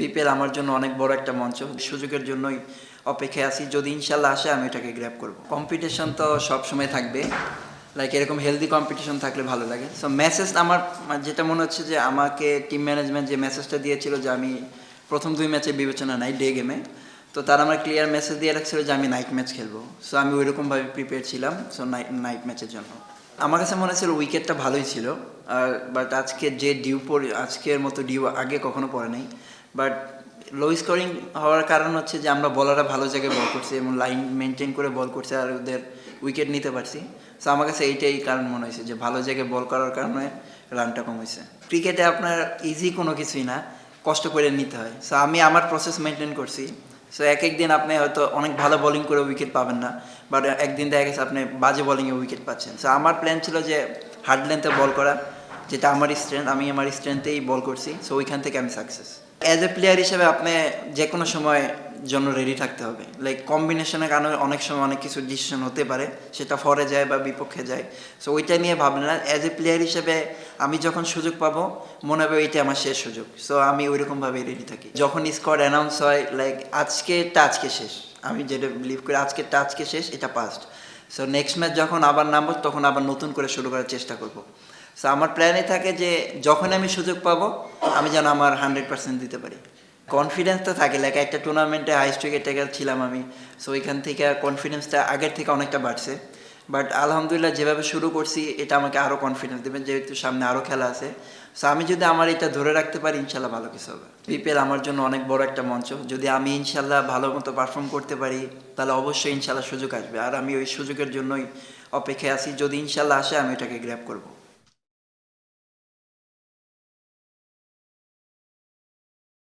BPL আমার জন্য অনেক বড় একটা মঞ্চ। সুযোগের জন্যই অপেক্ষায় আছি। যদি ইনশাল্লাহ আসে আমি এটাকে গ্র্যাব করব। কম্পিটিশন তো সবসময় থাকবে। লাইক এরকম হেলদি কম্পিটিশন থাকলে ভালো লাগে। সো মেসেজ আমার যেটা মনে হচ্ছে যে আমাকে টিম ম্যানেজমেন্ট যে মেসেজটা দিয়েছিল যে আমি প্রথম 2 ম্যাচে বিবেচনা নাই ডে গেমে। তো তারা আমার ক্লিয়ার মেসেজ দিয়ে রাখছিল যে আমি নাইট ম্যাচ খেলবো। সো আমি ওইরকমভাবে প্রিপেয়ার ছিলাম সো নাইট ম্যাচের জন্য। আমার কাছে মনে হচ্ছিল উইকেটটা ভালোই ছিল। আর বাট আজকে যে আজকের মতো ডিউ আগে কখনো পড়ে নাই। বাট লো স্কোরিং হওয়ার কারণ হচ্ছে যে আমরা বলাররা ভালো জায়গায় বল করছি এবং লাইন মেনটেন করে বল করছে আর ওদের উইকেট নিতে পারছি। সো আমার কাছে এইটাই কারণ মনে হয়েছে যে ভালো জায়গায় বল করার কারণে রানটা কম হয়েছে। ক্রিকেটে আপনার ইজি কোনো কিছুই না, কষ্ট করে নিতে হয়। সো আমি আমার প্রসেস মেনটেন করছি। সো এক দিন আপনি হয়তো অনেক ভালো বোলিং করে উইকেট পাবেন না, বাট একদিন দেখা গেছে আপনি বাজে বোলিংয়ে উইকেট পাচ্ছেন। সো আমার প্ল্যান ছিল যে হার্ড লেন্থে বল করা, যেটা আমার স্ট্রেংথ, আমি আমার স্ট্রেংথেই বল করছি। সো ওইখান থেকে আমি সাকসেস। অ্যাজ এ প্লেয়ার হিসেবে আপনি যে কোনো সময় জন্য রেডি থাকতে হবে। লাইক কম্বিনেশনের কারণে অনেক সময় অনেক কিছু ডিসিশন হতে পারে, সেটা ফরে যায় বা বিপক্ষে যায়। সো ওইটা নিয়ে ভাবনা না, অ্যাজ এ প্লেয়ার হিসেবে আমি যখন সুযোগ পাবো মনে হবে এইটা আমার শেষ সুযোগ। সো আমি ওইরকমভাবে রেডি থাকি। যখন স্কোয়াড অ্যানাউন্স হয় লাইক আজকে শেষ, আমি যেটা বিলিভ করি আজকে শেষ, এটা পাস্ট। সো নেক্সট ম্যাচ যখন আবার নামবো তখন আবার নতুন করে শুরু করার চেষ্টা করবো। সো আমার প্ল্যানে থাকে যে যখন আমি সুযোগ পাবো আমি যেন আমার 100% দিতে পারি। কনফিডেন্স তো থাকে, লাইক একটা টুর্নামেন্টে হাইস্ট উইকেট টেকার ছিলাম আমি। সো ওইখান থেকে কনফিডেন্সটা আগের থেকে অনেকটা বাড়ছে। বাট আলহামদুলিল্লাহ যেভাবে শুরু করছি এটা আমাকে আরও কনফিডেন্স দেবেন, যেহেতু সামনে আরও খেলা আছে। সো আমি যদি আমার এটা ধরে রাখতে পারি ইনশাল্লাহ ভালো কিছু হবে। বিপিএল আমার জন্য অনেক বড় একটা মঞ্চ। যদি আমি ইনশাল্লাহ ভালো মতো পারফর্ম করতে পারি তাহলে অবশ্যই ইনশাল্লাহ সুযোগ আসবে। আর আমি ওই সুযোগের জন্যই অপেক্ষায় আছি। যদি ইনশাল্লাহ আসে আমি এটাকে গ্র্যাব করব।